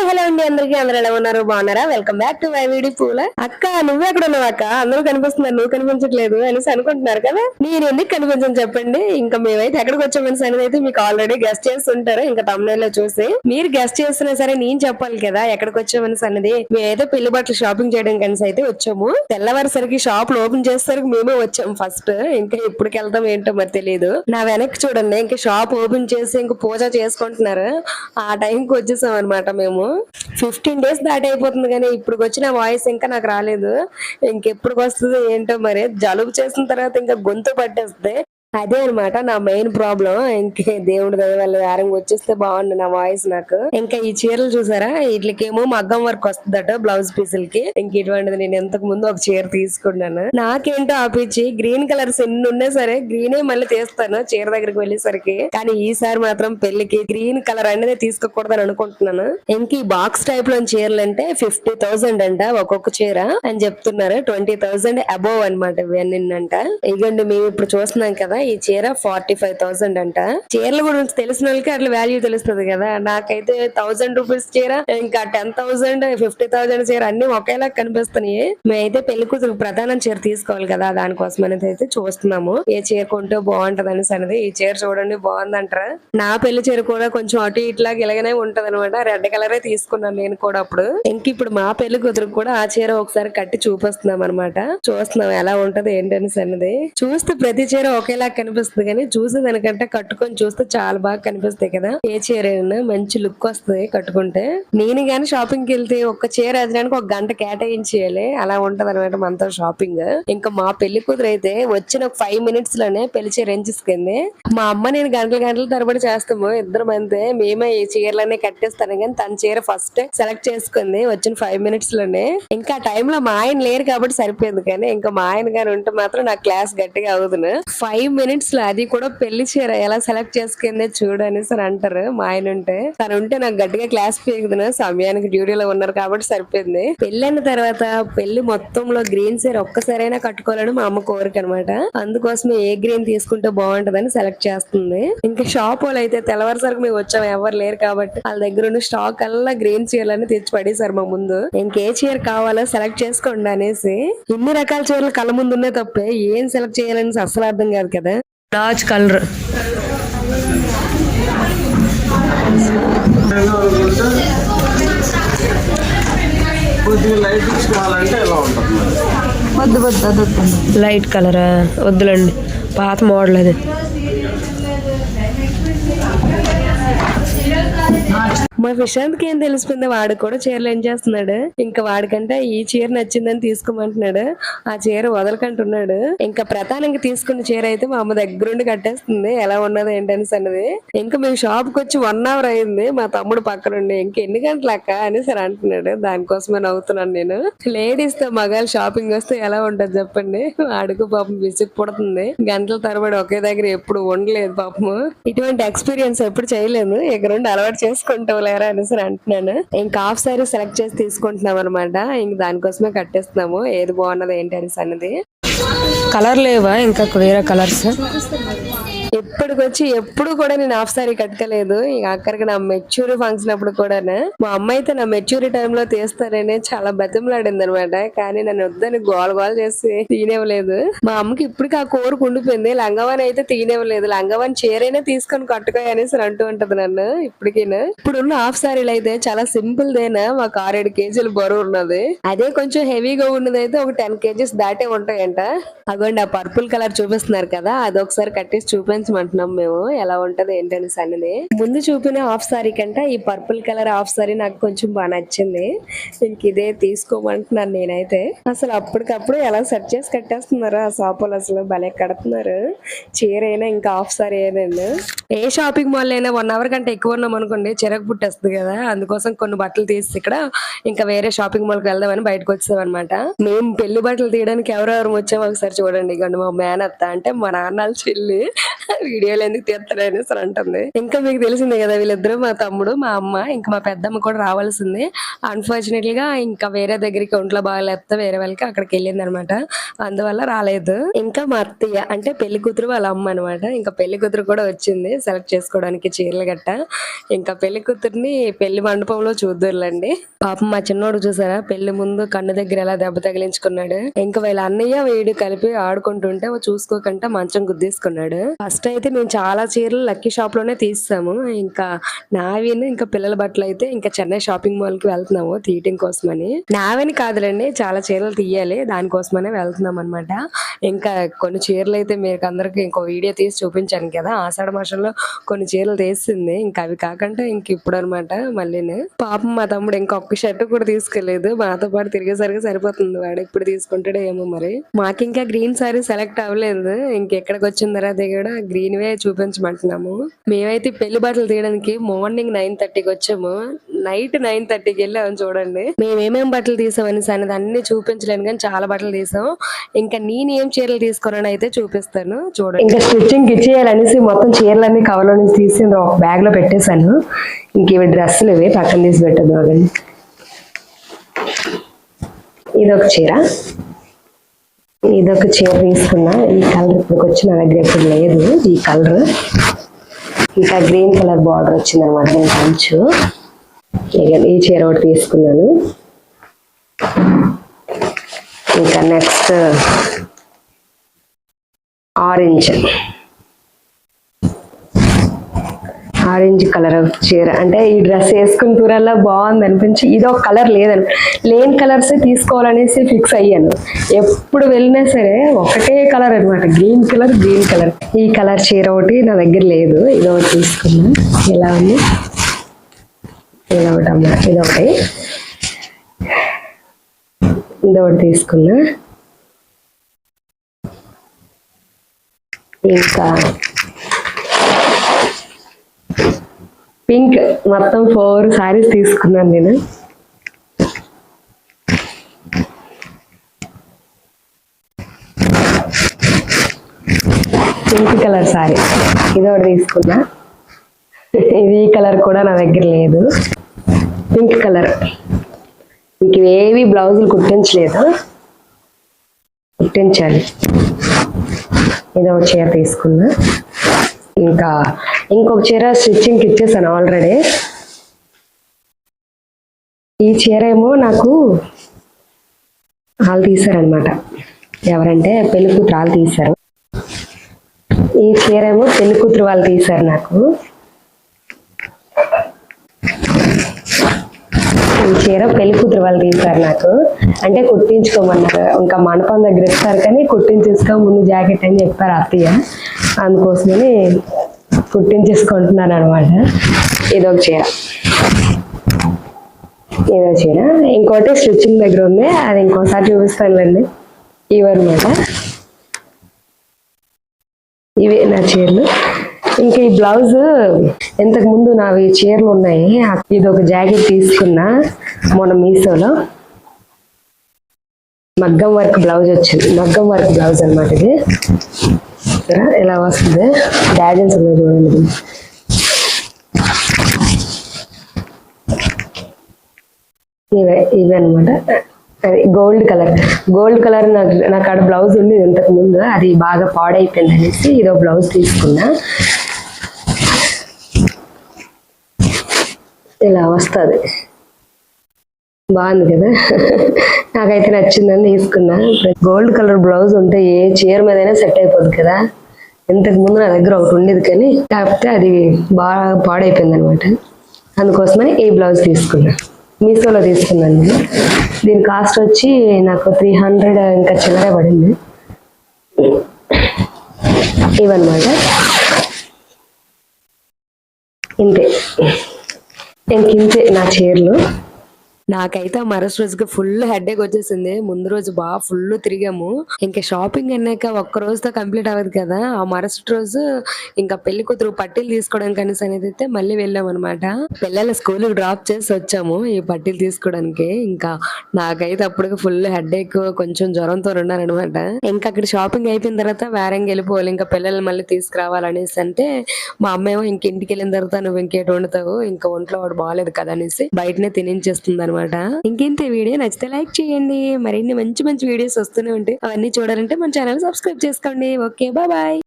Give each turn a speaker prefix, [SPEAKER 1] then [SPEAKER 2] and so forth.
[SPEAKER 1] Hello అండి అందరికి, అందరూ ఎలా ఉన్నారు? బాగున్నారా? Welcome back to my video పూల. అక్క నువ్వు ఎక్కడ ఉన్నావు అక్క? అందరూ కనిపిస్తున్నారు, నువ్వు కనిపించట్లేదు అనేసి అనుకుంటున్నారు కదా. నేను ఎందుకు కనిపించను చెప్పండి. ఇంకా మేమైతే ఎక్కడికి వచ్చామని అనేది అయితే మీకు ఆల్రెడీ గెస్ట్ చేస్తుంటారు. ఇంకా తమిళ చూసి మీరు గెస్ట్ చేస్తున్నా సరే నేను చెప్పాలి కదా ఎక్కడికి వచ్చామని అనేది. మేమైతే పెళ్లి బట్టలు షాపింగ్ చేయడం కనిసి అయితే వచ్చాము. తెల్లవారుసరికి షాప్ ఓపెన్ చేసేసరికి మేమే వచ్చాము ఫస్ట్. ఇంకా ఎప్పటికి వెళ్తాం ఏంటో మరి తెలియదు. నా వెనక్కి చూడండి, ఇంకా షాప్ ఓపెన్ చేసి ఇంకా పూజ చేసుకుంటున్నారు. ఆ టైంకి వచ్చేసాం అనమాట. మేము 15 days దాటి అయిపోతుంది కానీ ఇప్పుడు వచ్చిన వాయిస్ ఇంకా నాకు రాలేదు. ఇంకెప్పుడు వస్తుందో ఏంటో మరి. జలుబు చేసిన తర్వాత ఇంకా గొంతు పట్టేస్తే అదే అనమాట నా మెయిన్ ప్రాబ్లం. ఇంకే దేవుడి దయ వల్ల వారంగా వచ్చేస్తే బాగుండు నా వాయిస్ నాకు. ఇంకా ఈ చీరలు చూసారా, వీటికేమో మగ్గం వర్క్ వస్తుందట బ్లౌజ్ పీసులకి. ఇంక ఇటువంటిది నేను ఇంతకు ముందు ఒక చీర తీసుకున్నాను. నాకేంటో ఆపించి గ్రీన్ కలర్స్ ఎన్ని ఉన్నా సరే గ్రీనే మళ్ళీ తీస్తాను చీర దగ్గరికి వెళ్ళేసరికి. కానీ ఈసారి మాత్రం పెళ్లికి గ్రీన్ కలర్ అనేది తీసుకోకూడదని అనుకుంటున్నాను. ఇంక ఈ బాక్స్ టైప్ లో చీరలు అంటే 50,000 అంట ఒక్కొక్క చీర అని చెప్తున్నారు. 20,000 అబోవ్ అనమాట ఇవన్నీ అంట. ఇగండి మేము ఇప్పుడు చూస్తున్నాం కదా, ఈ చీర 45,000 అంట. చీరల గురించి తెలిసిన వాళ్ళకి అట్లా వాల్యూ తెలుస్తుంది కదా. నాకైతే 1000 రూపీస్ చీర, ఇంకా 10,000, 50,000 చీర అన్ని ఒకేలా కనిపిస్తున్నాయి. మేమైతే పెళ్లి కూతురు ప్రధానం చీర తీసుకోవాలి కదా, దానికోసం అనేది అయితే చూస్తున్నాము. ఏ చీర కొంటే బాగుంటది అనేసి అనేది. ఈ చీర చూడండి బాగుందంటారా. నా పెళ్లి చీర కూడా కొంచెం అటు ఇట్లా ఇలాగనే ఉంటది అనమాట. రెడ్ కలరే తీసుకున్నాను నేను కూడా అప్పుడు. ఇంక ఇప్పుడు మా పెళ్లి కూతురు కూడా ఆ చీర ఒకసారి కట్టి చూపిస్తున్నాం అనమాట. చూస్తున్నాం ఎలా ఉంటది ఏంటనేసి అన్నది. చూస్తే ప్రతి చీర ఒకేలా కనిపిస్తుంది కానీ చూసేదానికంటే కట్టుకొని చూస్తే చాలా బాగా కనిపిస్తాయి కదా. ఏ చీర అయినా మంచి లుక్ వస్తుంది కట్టుకుంటే. నేను గాని షాపింగ్ కి వెళ్తే ఒక్క చీర వేయడానికి 1 గంట కేటాయించేయాలి. అలా ఉంటది అనమాట మనతో షాపింగ్. ఇంకా మా పెళ్లి కూతురు అయితే వచ్చిన 5 minutes లోనే పెళ్లి చీర ఎంచేసుకుంది. మా అమ్మ నేను గంటల తరబడి చేస్తాము ఇద్దరు మంది. మేమే ఈ చీరలన్నీ కట్టేస్తాను కానీ తన చీర ఫస్ట్ సెలెక్ట్ చేసుకుంది వచ్చిన 5 minutes లోనే. ఇంకా ఆ టైంలో మా ఆయన లేరు కాబట్టి సరిపోయింది. కానీ ఇంకా మా ఆయన గాని ఉంటే మాత్రం నా క్లాస్ గట్టిగా అవుతుంది. 5 minutes లో అది కూడా పెళ్లి చీర ఎలా సెలెక్ట్ చేసుకుందే చూడు అనేసి అంటారు మా ఆయన ఉంటే. తను ఉంటే నాకు గట్టిగా క్లాస్ పీకుతున్నా. సమయానికి డ్యూటీలో ఉన్నారు కాబట్టి సరిపోయింది. పెళ్లి అయిన తర్వాత పెళ్లి మొత్తంలో గ్రీన్ చీర ఒక్కసారైనా కట్టుకోవాలని మా అమ్మ కోరిక అనమాట. అందుకోసమే ఏ గ్రీన్ తీసుకుంటే బాగుంటదని సెలెక్ట్ చేస్తుంది. ఇంకా షాప్ వాళ్ళు అయితే తెల్లవారుసరికి మేము వచ్చాము, ఎవరు లేరు కాబట్టి వాళ్ళ దగ్గర ఉన్న స్టాక్ అల్లా గ్రీన్ చీరలని తెచ్చి పడేసారు మా ముందు. ఇంకే చీర కావాలో సెలెక్ట్ చేసుకోండి అనేసి. ఇన్ని రకాల చీరలు కళ్ళ ముందు ఉన్నాయి తప్పే ఏం సెలెక్ట్ చేయాలని అసలు అర్థం కాదు కదా. డార్క్ కలర్ లైట్ కలరా వద్దులండి, పాత మోడల్ అది. మా విశాంత్ కి ఏం తెలిసిపోయింది, వాడు కూడా చీరలు ఏం చేస్తున్నాడు. ఇంకా వాడికంటే ఈ చీర నచ్చిందని తీసుకోమంటున్నాడు. ఆ చీర వదలకంటున్నాడు. ఇంకా ప్రధానంగా తీసుకున్న చీర అయితే మా అమ్మ దగ్గరుండి కట్టేస్తుంది ఎలా ఉన్నది ఏంటని అన్నది. ఇంకా మేము షాప్ కి వచ్చి 1 hour అయింది. మా తమ్ముడు పక్కనుండి ఇంక ఎన్ని గంటలక్క అని సరే అంటున్నాడు. దానికోసమే నవ్వుతున్నాను నేను. లేడీస్ తో మగాళ్ళు షాపింగ్ వస్తే ఎలా ఉంటది చెప్పండి. వాడుకు పాపం విసిగి పుడుతుంది. గంటల తరబడి ఒకే దగ్గర ఎప్పుడు ఉండలేదు పాపము. ఇటువంటి ఎక్స్పీరియన్స్ ఎప్పుడు చేయలేదు. ఇక్కడ నుండి అలవాటు చేసుకుంటాం అనేసి అంటున్నాను. ఇంకా హాఫ్ సారీ సెలెక్ట్ చేసి తీసుకుంటున్నాం అనమాట. ఇంక దానికోసమే కట్టేస్తున్నాము. ఏది బాగున్నది ఏంటి అనేసి అన్నది. కలర్ లేవా ఇంకా వేరే కలర్స్? ఎప్పటికొచ్చి ఎప్పుడు కూడా నేను హాఫ్ సారీ కట్టుకోలేదు. ఇక అక్కడికి నా మెచ్యూరి ఫంక్షన్ అప్పుడు కూడా మా అమ్మ అయితే నా మెచ్యూరి టైంలో తీస్తారని చాలా బతిమలాడింది అనమాట. కానీ నన్ను వద్దని గోల చేసి తీనేవ్వలేదు. మా అమ్మకి ఇప్పటికి ఆ కోరిక ఉండిపోయింది. లంగవాని అయితే తీనేవ్వలేదు. లంగవాని చీరైనా తీసుకొని కట్టుకోయి అనేసి అంటూ ఉంటది నన్ను ఇప్పటికీనా. ఇప్పుడున్న హాఫ్ సారీలు అయితే చాలా సింపుల్ దేనా మాకు 6-7 kgs బరువు ఉన్నది. అదే కొంచెం హెవీగా ఉన్నది అయితే ఒక 10 kgs దాటే ఉంటాయంట. అగోండి ఆ పర్పుల్ కలర్ చూపిస్తున్నారు కదా, అది ఒకసారి కట్టేసి చూపించమంటున్నాం మేము ఎలా ఉంటది ఏంటని అన్నది. ముందు చూపిన హాఫ్ సారీ కంటే ఈ పర్పుల్ కలర్ హాఫ్ సారీ నాకు కొంచెం బాగా నచ్చింది. ఇంక ఇదే తీసుకోమంటున్నాను నేనైతే. అసలు అప్పటికప్పుడు ఎలా సెట్ చేసి కట్టేస్తున్నారు ఆ షాపులు, అసలు భలే కడుతున్నారు. చీర అయినా ఇంకా హాఫ్ సారీ అయినా. ఏ షాపింగ్ మాల్ అయినా 1 hour కంటే ఎక్కువ ఉన్నాం అనుకోండి చిరకు పుట్టేస్తుంది కదా. అందుకోసం కొన్ని బట్టలు తీసి ఇక్కడ ఇంకా వేరే షాపింగ్ మాల్ కి వెళ్దామని బయటకు వచ్చాం అనమాట. మేము పెళ్లి బట్టలు తీయడానికి ఎవరెవరు వచ్చామో ఒకసారి చూడండి. ఇక మా మేనత్త అంటే మా నాన్నల చెల్లి వీడియోలు ఎందుకు తీస్తారు అనేసి అంటుంది. ఇంకా మీకు తెలిసిందే కదా, వీళ్ళిద్దరు మా తమ్ముడు మా అమ్మ ఇంకా మా పెద్దమ్మ కూడా రావాల్సింది. అన్ఫార్చునేట్లీ గా ఇంకా వేరే దగ్గరికి ఒంట్లో బాగాలేకపోతే వేరే వాళ్ళకి అక్కడికి వెళ్ళింది అనమాట. అందువల్ల రాలేదు. ఇంకా మా అత్తయ్య అంటే పెళ్లి కూతురు వాళ్ళ అమ్మ అనమాట. ఇంకా పెళ్లి కూతురు కూడా వచ్చింది సెలెక్ట్ చేసుకోవడానికి చీరలు గట్ట. ఇంకా పెళ్లి కూతుర్ని పెళ్లి మండపంలో చూద్దురులేండి. పాపం మా చిన్నోడు చూసారా పెళ్లి ముందు కన్ను దగ్గర ఎలా దెబ్బ తగిలించుకున్నాడు. ఇంకా వీళ్ళ అన్నయ్య వీడు కలిపి ఆడుకుంటుంటే చూసుకోకుండా మంచం గుద్దేసుకున్నాడు. ఫస్ట్ అయితే మేము చాలా చీరలు లక్కీ షాప్ లోనే తీస్తాము. ఇంకా నావిని ఇంకా పిల్లల బట్టలు అయితే ఇంకా చెన్నై షాపింగ్ మాల్ కి వెళ్తున్నాము తీయటం కోసమని. నావని కాదులండి, చాలా చీరలు తీయాలి దానికోసమనే వెళ్తున్నాం అనమాట. ఇంకా కొన్ని చీరలు అయితే మీకు అందరికి ఇంకో వీడియో తీసి చూపించాను కదా, ఆషాఢ మాసంలో కొన్ని చీరలు తీసింది. ఇంకా అవి కాకుండా ఇంక ఇప్పుడు అనమాట మళ్ళీ పాపం మా తమ్ముడు ఇంకా ఒక్క షర్ట్ కూడా తీసుకెళ్లేదు. మాతో పాటు తిరిగేసరికి సరిపోతుంది. వాడు ఇప్పుడు తీసుకుంటాడో ఏమో మరి. మాకు ఇంకా గ్రీన్ సారీ సెలెక్ట్ అవ్వలేదు. ఇంకెక్కడికి వచ్చిన తర్వాత కూడా గ్రీన్ వే చూపించమంటున్నాము. మేమైతే పెళ్లి బట్టలు తీయడానికి మార్నింగ్ 9:30కి వచ్చాము. నైట్ 9:30కి వెళ్ళాము. చూడండి మేమేమేం బట్టలు తీసామని అనేది అన్ని చూపించలేను కానీ చాలా బట్టలు తీసాం. ఇంకా నేను ఏం చీరలు తీసుకున్నాను అయితే చూపిస్తాను చూడండి. ఇంకా స్టిచ్చింగ్ ఇచ్చేయాలనేసి మొత్తం చీరలన్నీ కవర్లో నుంచి తీసి ఒక బ్యాగ్ లో పెట్టేశాను. ఇంక ఇవి డ్రెస్సులు ఇవి పక్కన తీసి పెట్టదు. అదండి ఇదొక చీర, ఇదొక చీర తీసుకున్నా. ఈ కలర్ ఇప్పుడు వచ్చి నా దగ్గర ఎప్పుడు లేదు. ఈ కలర్ ఇంకా గ్రీన్ కలర్ బార్డర్ వచ్చింది అనమాట దీనికి కొంచెం. ఈ చీర ఒకటి తీసుకున్నాను. ఇంకా నెక్స్ట్ ఆరెంజ్ కలర్ చీర. అంటే ఈ డ్రెస్ వేసుకుని టూరల్లా బాగుంది అనిపించి ఇది ఒక కలర్ లేని కలర్స్ తీసుకోవాలనేసి ఫిక్స్ అయ్యాను. ఎప్పుడు వెళ్ళినా సరే ఒకటే కలర్ అనమాట, గ్రీన్ కలర్. ఈ కలర్ చీర ఒకటి నా దగ్గర లేదు, ఇది ఒకటి తీసుకున్నా. ఇలా ఉంది, ఇదొకటి అమ్మా, ఇదొకటి తీసుకున్నా. ఇంకా పింక్ మొత్తం 4 సారీస్ తీసుకున్నాను నేను. పింక్ కలర్ సారీ ఇది ఒకటి తీసుకున్నా. ఇది ఈ కలర్ కూడా నా దగ్గర లేదు, పింక్ కలర్. ఇంక ఇవేవి బ్లౌజులు కుట్టించాలి. ఇది ఒక చీర తీసుకున్నా. ఇంకా ఇంకొక చీర స్టిచ్చింగ్కి ఇచ్చేసాను ఆల్రెడీ. ఈ చీర ఏమో నాకు వాళ్ళు తీశారనమాట. ఎవరంటే పెళ్లి కూతురు వాళ్ళు తీశారు. ఈ చీర ఏమో పెళ్లి కూతురు వాళ్ళు తీశారు నాకు. ఈ చీర పెళ్లి కూతురు వాళ్ళు తీశారు నాకు. అంటే కుట్టించుకోమన్నారు. ఇంకా మండపం దగ్గర ఇస్తారు కానీ కుట్టించేసుకో ముందు జాకెట్ అని చెప్పారు అత్తయ్య. అందుకోసమని కుట్టించేసుకుంటున్నాను అనమాట. ఇదొక చీర, ఇంకోటి స్టిచ్చింగ్ దగ్గర ఉంది, అది ఇంకోసారి చూపిస్తానులేండి. ఇవన్నమాట, ఇవి నా చీరలు. ఇంకా ఈ బ్లౌజ్ ఇంతకు ముందు నావి చీరలు ఉన్నాయి. ఇది ఒక జాకెట్ తీసుకున్నా మొన్న మీషోలో. మగ్గం వర్క్ బ్లౌజ్ వచ్చింది, మగ్గం వర్క్ బ్లౌజ్ అనమాట. ఇది ఇలా వస్తుంది, డాజన్స్ ఉన్నాయి చూడండి. ఇవి అనమాట. అది గోల్డ్ కలర్ నాకు ఆడ బ్లౌజ్ ఉంది ఇంతకు ముందు, అది బాగా పాడైపోయింది అనేసి ఇదో బ్లౌజ్ తీసుకున్నా. ఇలా వస్తుంది, బాగుంది కదా. నాకైతే నచ్చిందని తీసుకున్నా. గోల్డ్ కలర్ బ్లౌజ్ ఉంటే ఏ చీర మీదైనా సెట్ అయిపోద్ది కదా. ఇంతకు ముందు నా దగ్గర ఒకటి ఉండేది కానీ కాకపోతే అది బాగా పాడైపోయింది అనమాట. అందుకోసమని ఈ బ్లౌజ్ తీసుకున్నా, మీషోలో తీసుకున్నాను నేను. దీని కాస్ట్ వచ్చి నాకు 300 ఇంకా చిల్లరే పడింది. ఇవన్నమాట, ఇంతే నా చీరలు. నాకైతే ఆ మరుసటి రోజుకి ఫుల్ హెడేక్ వచ్చేసింది. ముందు రోజు బాగా ఫుల్ తిరిగాము. ఇంకా షాపింగ్ అన్నాక ఒక్క రోజుతో కంప్లీట్ అవ్వదు కదా. ఆ మరుసటి రోజు ఇంకా పెళ్లి కూతురు పట్టీలు తీసుకోవడానికి అనేసి అనేది అయితే మళ్ళీ వెళ్ళాం అనమాట. పిల్లల స్కూల్ డ్రాప్ చేసి వచ్చాము ఈ పట్టీలు తీసుకోవడానికి. ఇంకా నాకైతే అప్పటికి ఫుల్ హెడేక్, కొంచెం జ్వరంతో ఉన్నారనమాట. ఇంకా అక్కడ షాపింగ్ అయిపోయిన తర్వాత వేరంగా వెళ్ళిపోవాలి, ఇంకా పిల్లలు మళ్ళీ తీసుకురావాలనేసి అంటే మా అమ్మ ఏమో ఇంక ఇంటికి వెళ్ళిన తర్వాత నువ్వు ఇంకేటి వండుతావు, ఇంకా ఒంట్లో వాడు బాగాలేదు కదా అనేసి బయటనే తినించేస్తుంది అనమాట. ఇంకేంటి వీడియో నచ్చితే లైక్ చేయండి. మరిన్ని మంచి మంచి వీడియోస్ వస్తూనే ఉంటాయి. అవన్నీ చూడాలంటే మన ఛానల్ సబ్స్క్రైబ్ చేసుకోండి. Okay, bye.